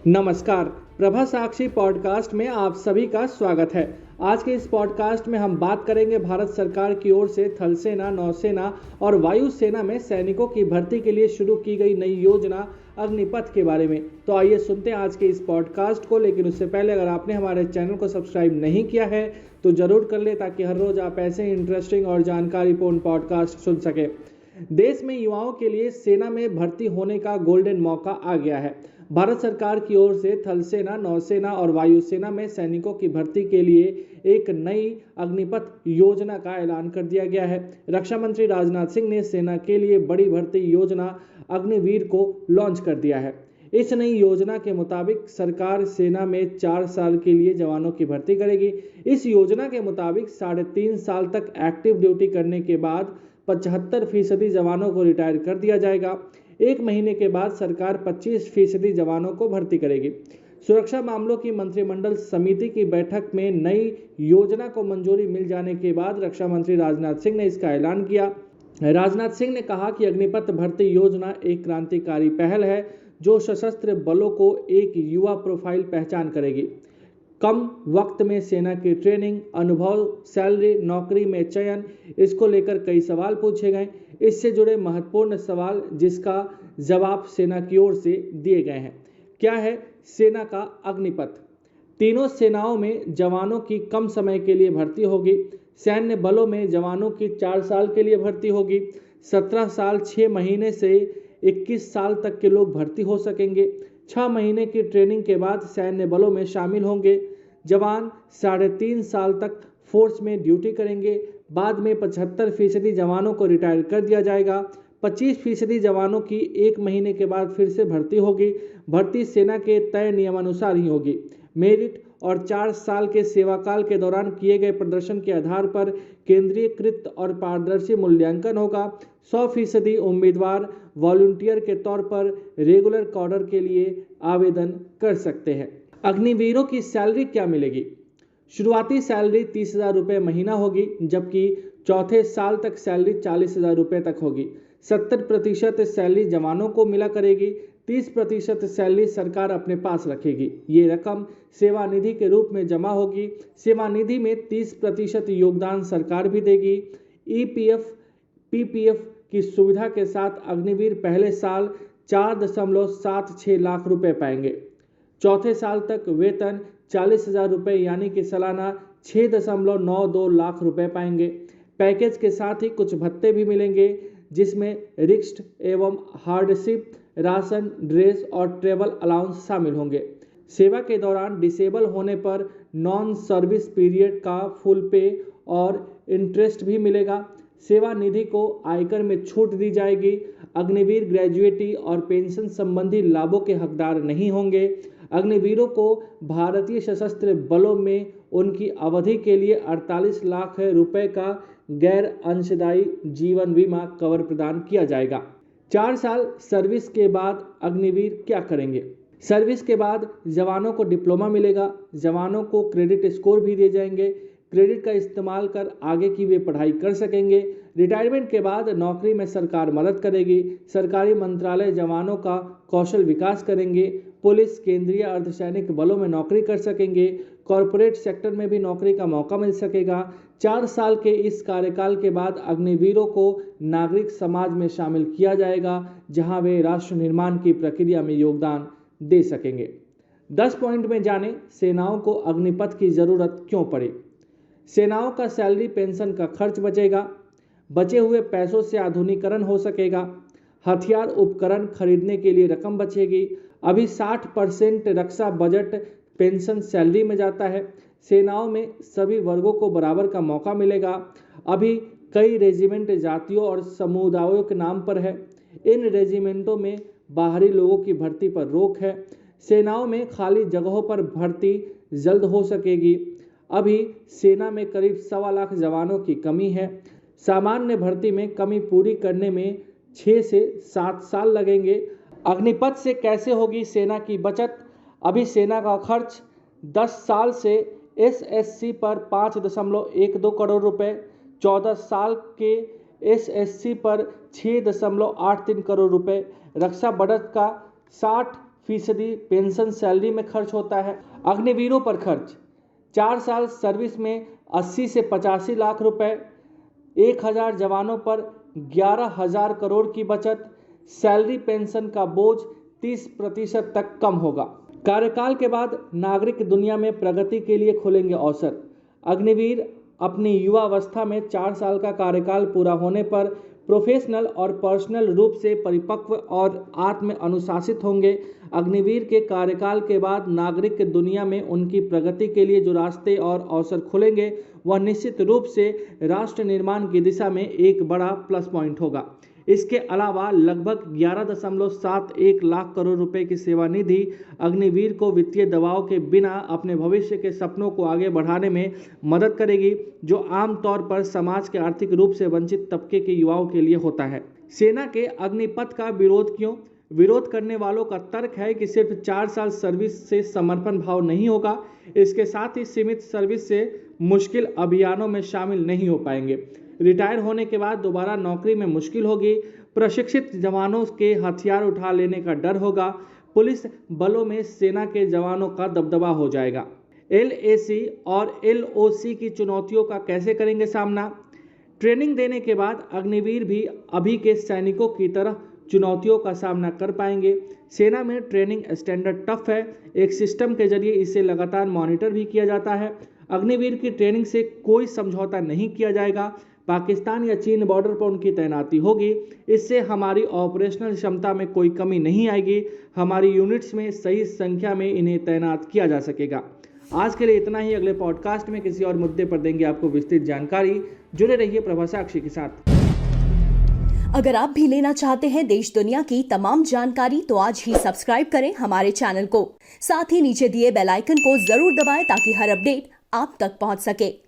नमस्कार, प्रभा साक्षी पॉडकास्ट में आप सभी का स्वागत है। आज के इस पॉडकास्ट में हम बात करेंगे भारत सरकार की ओर से थल सेना, नौसेना और वायु सेना में सैनिकों की भर्ती के लिए शुरू की गई नई योजना अग्निपथ के बारे में। तो आइए सुनते हैं आज के इस पॉडकास्ट को। लेकिन उससे पहले अगर आपने हमारे चैनल को सब्सक्राइब नहीं किया है तो जरूर कर ले, ताकि हर रोज आप ऐसे इंटरेस्टिंग और जानकारीपूर्ण पॉडकास्ट सुन सके। देश में युवाओं के लिए सेना में भर्ती होने का गोल्डन मौका आ गया है। भारत सरकार की ओर से थल सेना, नौसेना और वायुसेना में सैनिकों की भर्ती के लिए एक नई अग्निपथ योजना का ऐलान कर दिया गया है। रक्षा मंत्री राजनाथ सिंह ने सेना के लिए बड़ी भर्ती योजना अग्निवीर को लॉन्च कर दिया है। इस नई योजना के मुताबिक सरकार सेना में 4 साल के लिए जवानों की भर्ती करेगी। इस योजना के मुताबिक 3.5 साल तक एक्टिव ड्यूटी करने के बाद 75% जवानों को रिटायर कर दिया जाएगा। 1 महीने के बाद सरकार 25% जवानों को भर्ती करेगी। सुरक्षा मामलों की मंत्रिमंडल समिति की बैठक में नई योजना को मंजूरी मिल जाने के बाद रक्षा मंत्री राजनाथ सिंह ने इसका ऐलान किया। राजनाथ सिंह ने कहा कि अग्निपथ भर्ती योजना एक क्रांतिकारी पहल है जो सशस्त्र बलों को एक युवा प्रोफाइल पहचान करेगी। कम वक्त में सेना की ट्रेनिंग, अनुभव, सैलरी, नौकरी में चयन, इसको लेकर कई सवाल पूछे गए। इससे जुड़े महत्वपूर्ण सवाल जिसका जवाब सेना की ओर से दिए गए हैं। क्या है सेना का अग्निपथ? तीनों सेनाओं में जवानों की कम समय के लिए भर्ती होगी। सैन्य बलों में जवानों की 4 साल के लिए भर्ती होगी। 17 साल 6 महीने से 21 साल तक के लोग भर्ती हो सकेंगे। 6 महीने की ट्रेनिंग के बाद सैन्य बलों में शामिल होंगे। जवान 3.5 साल तक फोर्स में ड्यूटी करेंगे। बाद में 75% जवानों को रिटायर कर दिया जाएगा। 25% जवानों की 1 महीने के बाद फिर से भर्ती होगी। भर्ती सेना के तय नियमानुसार ही होगी। मेरिट और 4 साल के सेवाकाल के दौरान किए गए प्रदर्शन के आधार पर केंद्रीयकृत और पारदर्शी मूल्यांकन होगा। 100% उम्मीदवार वॉलंटियर के तौर पर रेगुलर कॉडर के लिए आवेदन कर सकते हैं। अग्निवीरों की सैलरी क्या मिलेगी? शुरुआती सैलरी 30,000 रुपये महीना होगी, जबकि चौथे साल तक सैलरी 40,000 रुपये तक होगी। 70% सैलरी जवानों को मिला करेगी। 30% सैलरी सरकार अपने पास रखेगी। ये रकम सेवा निधि के रूप में जमा होगी। सेवा निधि में 30% योगदान सरकार भी देगी। ईपीएफ, पीपीएफ की सुविधा के साथ अग्निवीर पहले साल 4.76 लाख रुपए पाएंगे। चौथे साल तक वेतन 40,000 रुपये यानी कि सालाना 6.92 लाख रुपए पाएंगे। पैकेज के साथ ही कुछ भत्ते भी मिलेंगे, जिसमें रिक्स्ट एवं हार्डशिप, राशन, ड्रेस और ट्रेवल अलाउंस शामिल होंगे। सेवा के दौरान डिसेबल होने पर नॉन सर्विस पीरियड का फुल पे और इंटरेस्ट भी मिलेगा। सेवा निधि को आयकर में छूट दी जाएगी। अग्निवीर ग्रेजुएटी और पेंशन संबंधी लाभों के हकदार नहीं होंगे। अग्निवीरों को भारतीय सशस्त्र बलों में उनकी अवधि के लिए 48 लाख रुपए का गैर अंशदायी जीवन बीमा कवर प्रदान किया जाएगा। 4 साल सर्विस के बाद अग्निवीर क्या करेंगे? सर्विस के बाद जवानों को डिप्लोमा मिलेगा। जवानों को क्रेडिट स्कोर भी दिए जाएंगे। क्रेडिट का इस्तेमाल कर आगे की वे पढ़ाई कर सकेंगे। रिटायरमेंट के बाद नौकरी में सरकार मदद करेगी। सरकारी मंत्रालय जवानों का कौशल विकास करेंगे। पुलिस, केंद्रीय अर्धसैनिक बलों में नौकरी कर सकेंगे। कॉरपोरेट सेक्टर में भी नौकरी का मौका मिल सकेगा। 4 साल के इस कार्यकाल के बाद अग्निवीरों को नागरिक समाज में शामिल किया जाएगा, जहां वे राष्ट्र निर्माण की प्रक्रिया में योगदान दे सकेंगे। 10 पॉइंट में जाने सेनाओं को अग्निपथ की जरूरत क्यों पड़ी। सेनाओं का सैलरी, पेंशन का खर्च बचेगा। बचे हुए पैसों से आधुनिकीकरण हो सकेगा। हथियार उपकरण खरीदने के लिए रकम बचेगी। अभी 60% रक्षा बजट पेंशन सैलरी में जाता है। सेनाओं में सभी वर्गों को बराबर का मौका मिलेगा। अभी कई रेजिमेंट जातियों और समुदायों के नाम पर है। इन रेजिमेंटों में बाहरी लोगों की भर्ती पर रोक है। सेनाओं में खाली जगहों पर भर्ती जल्द हो सकेगी। अभी सेना में करीब 1.25 लाख जवानों की कमी है। सामान्य भर्ती में कमी पूरी करने में 6 से 7 साल लगेंगे। अग्निपथ से कैसे होगी सेना की बचत? अभी सेना का खर्च 10 साल से एसएससी पर 5.12 करोड़ रुपए, 14 साल के एसएससी पर 6.83 करोड़ रुपए, रक्षा बजट का 50% पेंशन सैलरी में खर्च होता है। अग्निवीरों पर खर्च 4 साल सर्विस में 80 से 85 लाख रुपए, 1000 जवानों पर 11,000 करोड़ की बचत, सैलरी पेंशन का बोझ 30% तक कम होगा। कार्यकाल के बाद नागरिक दुनिया में प्रगति के लिए खुलेंगे अवसर। अग्निवीर अपनी युवावस्था में 4 साल का कार्यकाल पूरा होने पर प्रोफेशनल और पर्सनल रूप से परिपक्व और आत्म अनुशासित होंगे। अग्निवीर के कार्यकाल के बाद नागरिक दुनिया में उनकी प्रगति के लिए जो रास्ते और अवसर खुलेंगे वह निश्चित रूप से राष्ट्र निर्माण की दिशा में एक बड़ा प्लस पॉइंट होगा। इसके अलावा लगभग 11.71 लाख करोड़ रुपए की सेवा निधि अग्निवीर को वित्तीय दबाव के बिना अपने भविष्य के सपनों को आगे बढ़ाने में मदद करेगी, जो आमतौर पर समाज के आर्थिक रूप से वंचित तबके के युवाओं के लिए होता है। सेना के अग्निपथ का विरोध क्यों? विरोध करने वालों का तर्क है कि सिर्फ 4 साल सर्विस से समर्पण भाव नहीं होगा, इसके साथ ही सीमित सर्विस से मुश्किल अभियानों में शामिल नहीं हो पाएंगे। रिटायर होने के बाद दोबारा नौकरी में मुश्किल होगी, प्रशिक्षित जवानों के हथियार उठा लेने का डर होगा, पुलिस बलों में सेना के जवानों का दबदबा हो जाएगा। LAC और LOC की चुनौतियों का कैसे करेंगे सामना? ट्रेनिंग देने के बाद अग्निवीर भी अभी के सैनिकों की तरह चुनौतियों का सामना कर पाएंगे। सेना में ट्रेनिंग स्टैंडर्ड टफ है, एक सिस्टम के जरिए इसे लगातार मॉनिटर भी किया जाता है। अग्निवीर की ट्रेनिंग से कोई समझौता नहीं किया जाएगा। पाकिस्तान या चीन बॉर्डर पर उनकी तैनाती होगी, इससे हमारी ऑपरेशनल क्षमता में कोई कमी नहीं आएगी। हमारी यूनिट्स में सही संख्या में इन्हें तैनात किया जा सकेगा। आज के लिए इतना ही। अगले पॉडकास्ट में किसी और मुद्दे पर देंगे आपको विस्तृत जानकारी। जुड़े रहिए प्रभा साक्षी के साथ। अगर आप भी लेना चाहते हैं देश दुनिया की तमाम जानकारी तो आज ही सब्सक्राइब करें हमारे चैनल को। साथ ही नीचे दिए बेल आइकन को जरूर दबाएं ताकि हर अपडेट आप तक पहुंच सके।